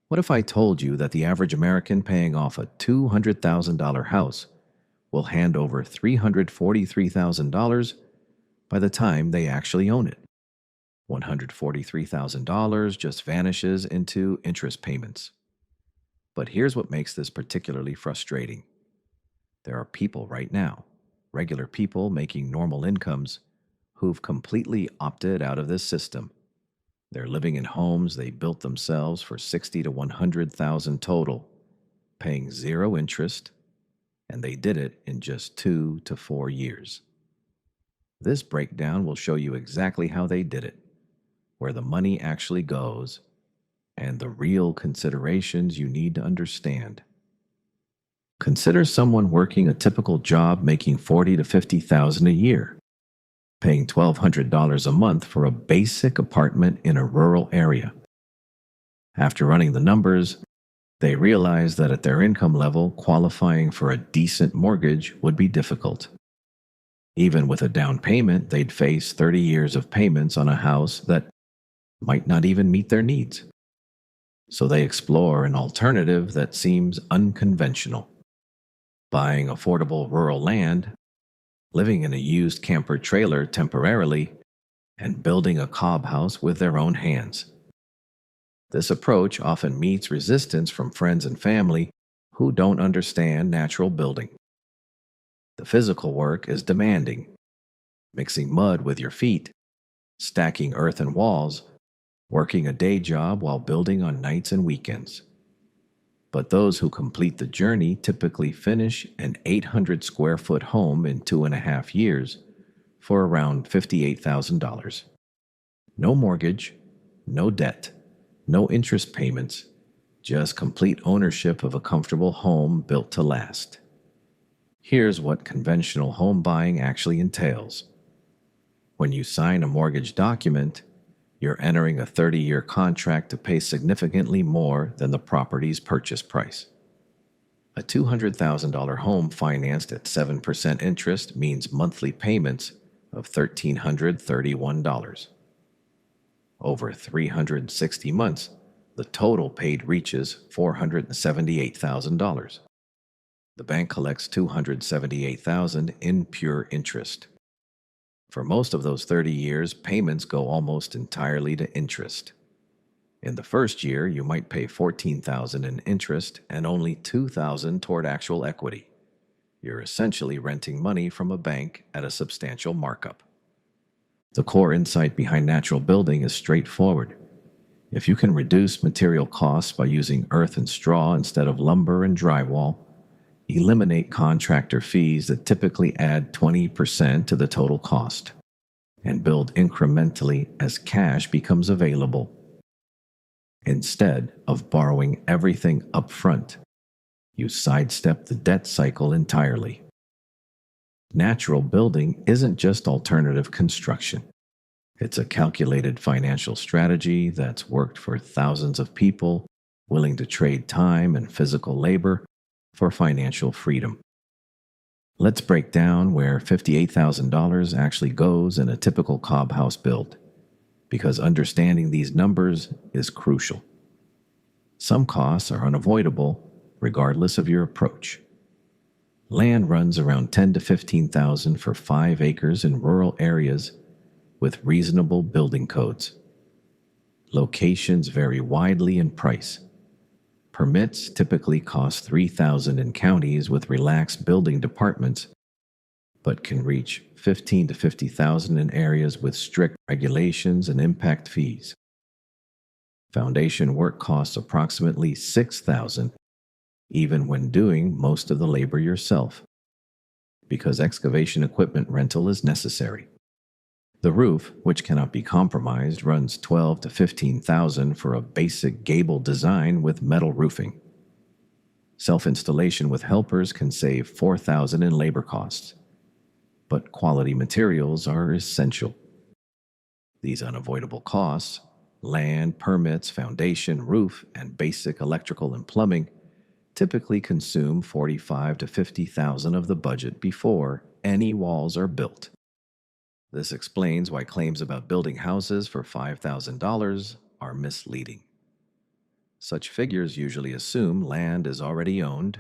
What if I told you that the average American paying off a $200,000 house will hand over $343,000 by the time they actually own it? $143,000 just vanishes into interest payments. But here's what makes this particularly frustrating. There are people right now, regular people making normal incomes, who've completely opted out of this system. They're living in homes they built themselves for 60 to 100,000 total, paying zero interest, and they did it in just 2 to 4 years. This breakdown will show you exactly how they did it, where the money actually goes, and the real considerations you need to understand. Consider someone working a typical job making 40 to 50,000 a year, paying $1,200 a month for a basic apartment in a rural area. After running the numbers, they realize that at their income level, qualifying for a decent mortgage would be difficult. Even with a down payment, they'd face 30 years of payments on a house that might not even meet their needs. So they explore an alternative that seems unconventional: buying affordable rural land, living in a used camper trailer temporarily, and building a cob house with their own hands. This approach often meets resistance from friends and family who don't understand natural building. The physical work is demanding: mixing mud with your feet, stacking earthen walls, working a day job while building on nights and weekends. But those who complete the journey typically finish an 800 square foot home in 2.5 years for around $58,000. No mortgage, no debt, no interest payments, just complete ownership of a comfortable home built to last. Here's what conventional home buying actually entails. When you sign a mortgage document, you're entering a 30-year contract to pay significantly more than the property's purchase price. A $200,000 home financed at 7% interest means monthly payments of $1,331. Over 360 months, the total paid reaches $478,000. The bank collects $278,000 in pure interest. For most of those 30 years, payments go almost entirely to interest. In the first year, you might pay $14,000 in interest and only $2,000 toward actual equity. You're essentially renting money from a bank at a substantial markup. The core insight behind natural building is straightforward. If you can reduce material costs by using earth and straw instead of lumber and drywall, eliminate contractor fees that typically add 20% to the total cost, and build incrementally as cash becomes available, instead of borrowing everything up front, you sidestep the debt cycle entirely. Natural building isn't just alternative construction. It's a calculated financial strategy that's worked for thousands of people willing to trade time and physical labor for financial freedom. Let's break down where $58,000 actually goes in a typical cob house build, because understanding these numbers is crucial. Some costs are unavoidable regardless of your approach. Land runs around $10,000 to $15,000 for 5 acres in rural areas with reasonable building codes. Locations vary widely in price. Permits typically cost $3,000 in counties with relaxed building departments, but can reach $15,000 to $50,000 in areas with strict regulations and impact fees. Foundation work costs approximately $6,000, even when doing most of the labor yourself, because excavation equipment rental is necessary. The roof, which cannot be compromised, runs $12,000 to $15,000 for a basic gable design with metal roofing. Self-installation with helpers can save $4,000 in labor costs, but quality materials are essential. These unavoidable costs, land, permits, foundation, roof, and basic electrical and plumbing, typically consume $45,000 to $50,000 of the budget before any walls are built. This explains why claims about building houses for $5,000 are misleading. Such figures usually assume land is already owned,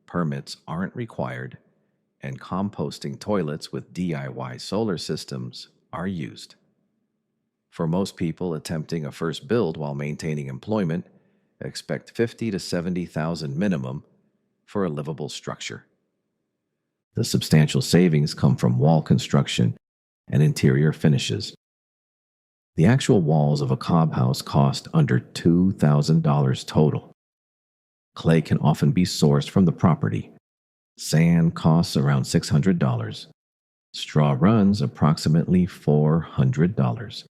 permits aren't required, and composting toilets with DIY solar systems are used. For most people attempting a first build while maintaining employment, expect 50 to 70,000 minimum for a livable structure. The substantial savings come from wall construction and interior finishes. The actual walls of a cob house cost under $2,000 total. Clay can often be sourced from the property. Sand costs around $600. Straw runs approximately $400.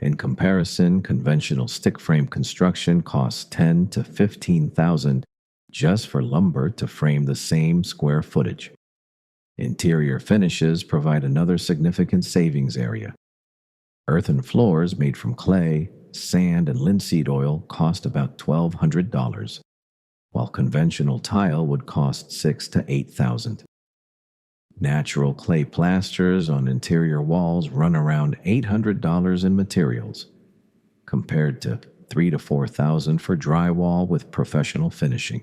In comparison, conventional stick frame construction costs $10,000 to $15,000 just for lumber to frame the same square footage. Interior finishes provide another significant savings area. Earthen floors made from clay, sand, and linseed oil cost about $1,200, while conventional tile would cost $6,000 to $8,000. Natural clay plasters on interior walls run around $800 in materials, compared to $3,000 to $4,000 for drywall with professional finishing.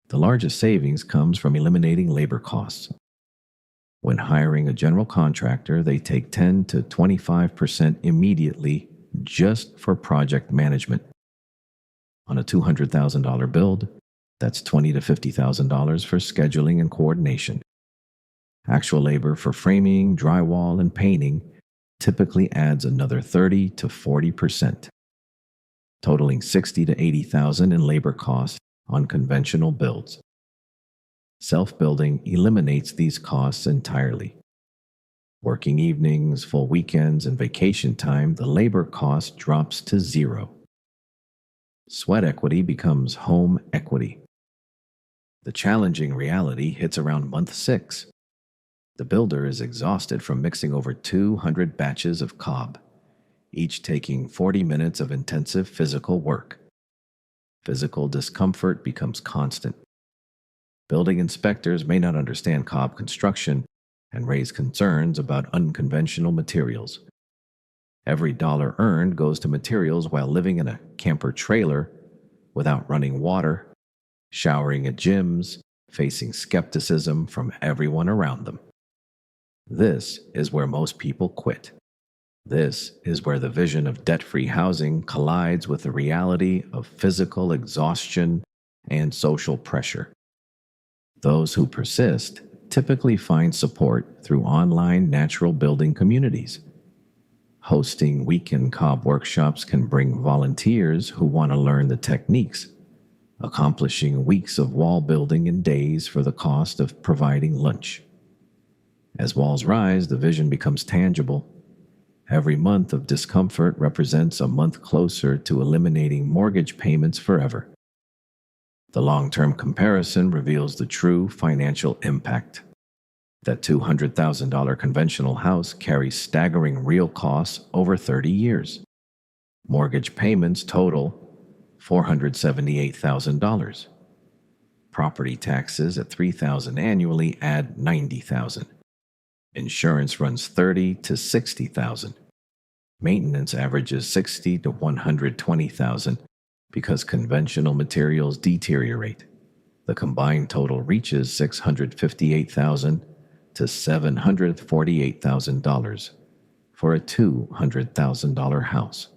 The largest savings comes from eliminating labor costs. When hiring a general contractor, they take 10 to 25% immediately just for project management. On a $200,000 build, that's $20,000 to $50,000 for scheduling and coordination. Actual labor for framing, drywall, and painting typically adds another 30 to 40%, totaling $60,000 to $80,000 in labor costs on conventional builds. Self-building eliminates these costs entirely. Working evenings, full weekends, and vacation time, the labor cost drops to zero. Sweat equity becomes home equity. The challenging reality hits around month 6. The builder is exhausted from mixing over 200 batches of cob, each taking 40 minutes of intensive physical work. Physical discomfort becomes constant. Building inspectors may not understand cob construction and raise concerns about unconventional materials. Every dollar earned goes to materials while living in a camper trailer without running water, showering at gyms, facing skepticism from everyone around them. This is where most people quit. This is where the vision of debt-free housing collides with the reality of physical exhaustion and social pressure. Those who persist typically find support through online natural building communities. Hosting weekend cob workshops can bring volunteers who want to learn the techniques, accomplishing weeks of wall building in days for the cost of providing lunch. As walls rise, the vision becomes tangible. Every month of discomfort represents a month closer to eliminating mortgage payments forever. The long-term comparison reveals the true financial impact. That $200,000 conventional house carries staggering real costs over 30 years. Mortgage payments total $478,000. Property taxes at $3,000 annually add $90,000. Insurance runs $30,000 to $60,000. Maintenance averages $60,000 to $120,000 because conventional materials deteriorate. The combined total reaches $658,000 to $748,000 for a $200,000 house.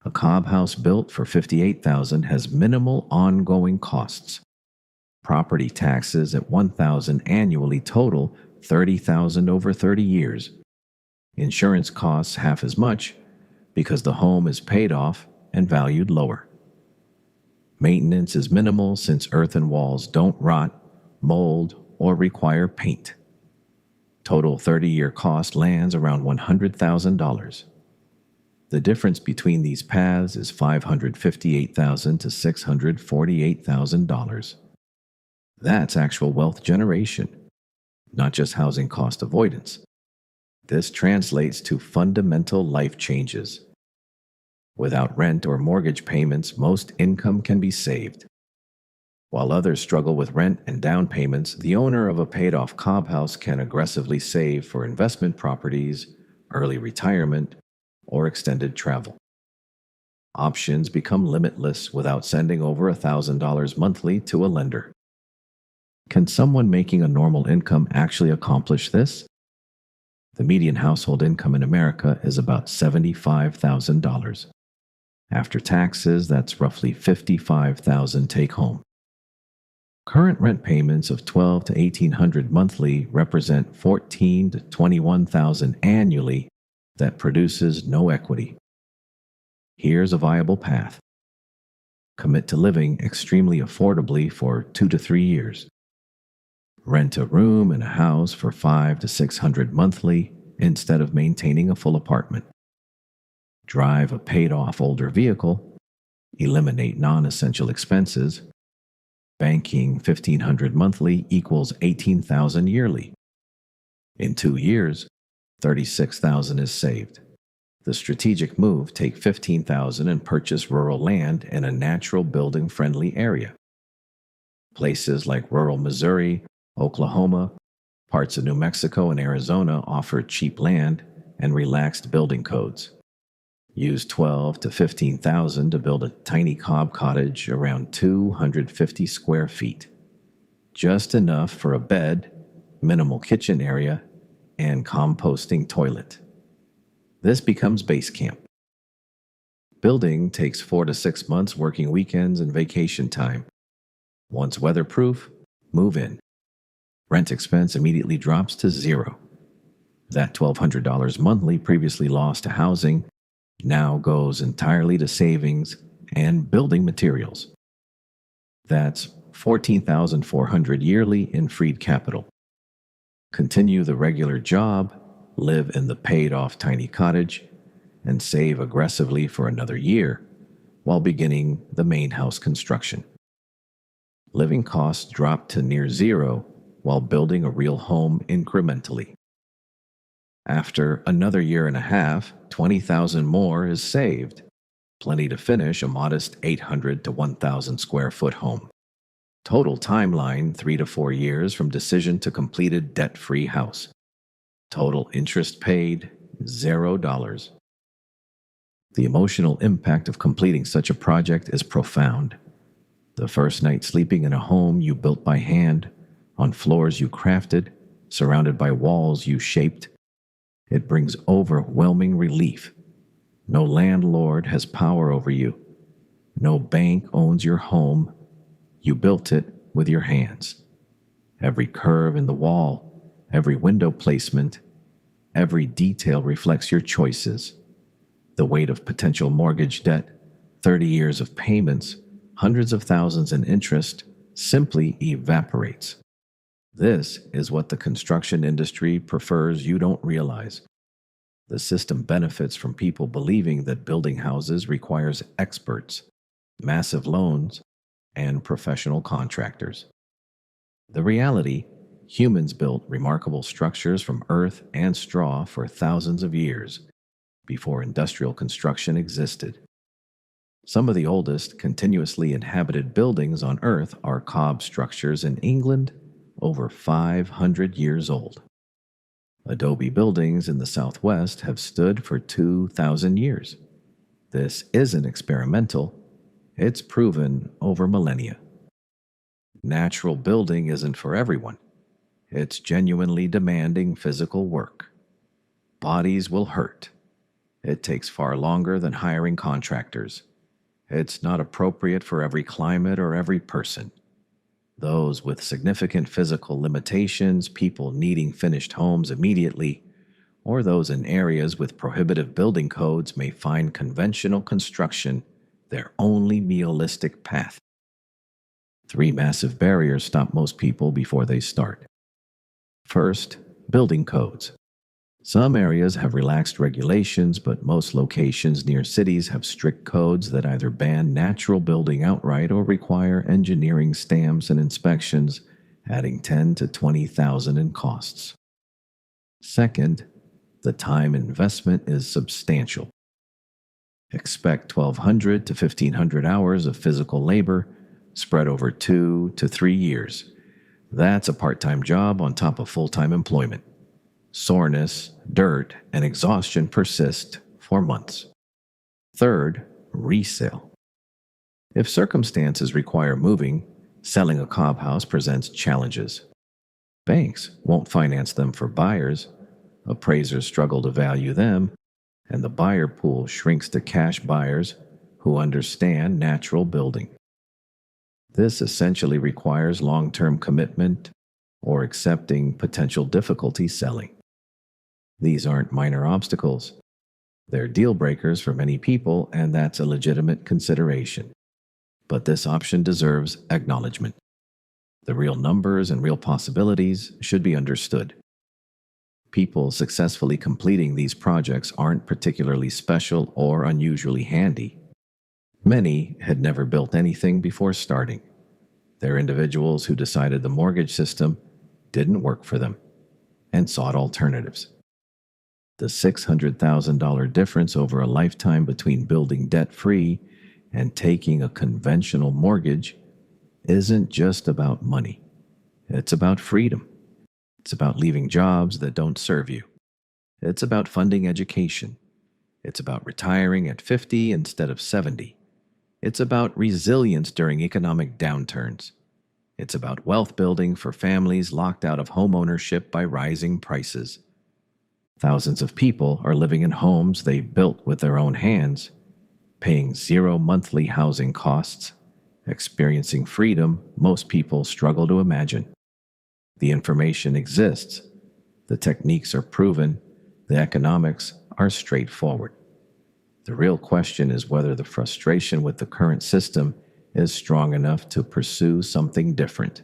A cob house built for $58,000 has minimal ongoing costs. Property taxes at $1,000 annually total $30,000 over 30 years. Insurance costs half as much because the home is paid off and valued lower. Maintenance is minimal since earthen walls don't rot, mold, or require paint. Total 30-year cost lands around $100,000. The difference between these paths is $558,000 to $648,000. That's actual wealth generation, not just housing cost avoidance. This translates to fundamental life changes. Without rent or mortgage payments, most income can be saved. While others struggle with rent and down payments, the owner of a paid-off cob house can aggressively save for investment properties, early retirement, or extended travel. Options become limitless without sending over $1,000 monthly to a lender. Can someone making a normal income actually accomplish this? The median household income in America is about $75,000. After taxes, that's roughly $55,000 take home. Current rent payments of $1,200 to $1,800 monthly represent $14,000 to $21,000 annually that produces no equity. Here's a viable path. Commit to living extremely affordably for 2 to 3 years. Rent a room in a house for $500 to $600 monthly instead of maintaining a full apartment. Drive a paid-off older vehicle. Eliminate non-essential expenses. Banking $1,500 monthly equals $18,000 yearly. In 2 years, $36,000 is saved. The strategic move: take $15,000 and purchase rural land in a natural building-friendly area. Places like rural Missouri, Oklahoma, parts of New Mexico, and Arizona offer cheap land and relaxed building codes. Use $12,000 to $15,000 to build a tiny cob cottage around 250 square feet. Just enough for a bed, minimal kitchen area, and composting toilet. This becomes base camp. Building takes 4 to 6 months working weekends and vacation time. Once weatherproof, move in. Rent expense immediately drops to zero. That $1,200 monthly previously lost to housing now goes entirely to savings and building materials. That's $14,400 yearly in freed capital. Continue the regular job, live in the paid-off tiny cottage, and save aggressively for another year while beginning the main house construction. Living costs drop to near zero while building a real home incrementally. After another year and a half, $20,000 more is saved, plenty to finish a modest 800 to 1,000 square foot home. Total timeline 3 to 4 years from decision to completed debt-free house. Total interest paid $0. The emotional impact of completing such a project is profound. The first night sleeping in a home you built by hand, on floors you crafted, surrounded by walls you shaped, it brings overwhelming relief. No landlord has power over you. No bank owns your home. You built it with your hands. Every curve in the wall, every window placement, every detail reflects your choices. The weight of potential mortgage debt, 30 years of payments, hundreds of thousands in interest, simply evaporates. This is what the construction industry prefers you don't realize. The system benefits from people believing that building houses requires experts, massive loans, and professional contractors. The reality: humans built remarkable structures from earth and straw for thousands of years before industrial construction existed. Some of the oldest continuously inhabited buildings on Earth are cob structures in England, over 500 years old. Adobe buildings in the Southwest have stood for 2,000 years. This isn't experimental, it's proven over millennia. Natural building isn't for everyone. It's genuinely demanding physical work. Bodies will hurt. It takes far longer than hiring contractors. It's not appropriate for every climate or every person. Those with significant physical limitations, people needing finished homes immediately, or those in areas with prohibitive building codes may find conventional construction their only realistic path. 3 massive barriers stop most people before they start. First, building codes. Some areas have relaxed regulations, but most locations near cities have strict codes that either ban natural building outright or require engineering stamps and inspections, adding $10,000 to $20,000 in costs. Second, the time investment is substantial. Expect 1,200 to 1,500 hours of physical labor spread over 2 to 3 years. That's a part-time job on top of full-time employment. Soreness, dirt, and exhaustion persist for months. Third, resale. If circumstances require moving, selling a cob house presents challenges. Banks won't finance them for buyers, appraisers struggle to value them, and the buyer pool shrinks to cash buyers who understand natural building. This essentially requires long-term commitment or accepting potential difficulty selling. These aren't minor obstacles. They're deal breakers for many people, and that's a legitimate consideration. But this option deserves acknowledgement. The real numbers and real possibilities should be understood. People successfully completing these projects aren't particularly special or unusually handy. Many had never built anything before starting. They're individuals who decided the mortgage system didn't work for them and sought alternatives. The $600,000 difference over a lifetime between building debt-free and taking a conventional mortgage isn't just about money. It's about freedom. It's about leaving jobs that don't serve you. It's about funding education. It's about retiring at 50 instead of 70. It's about resilience during economic downturns. It's about wealth building for families locked out of homeownership by rising prices. Thousands of people are living in homes they built with their own hands, paying zero monthly housing costs, experiencing freedom most people struggle to imagine. The information exists, the techniques are proven, the economics are straightforward. The real question is whether the frustration with the current system is strong enough to pursue something different,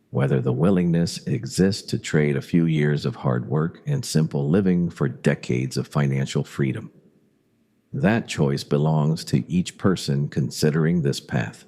whether the willingness exists to trade a few years of hard work and simple living for decades of financial freedom. That choice belongs to each person considering this path.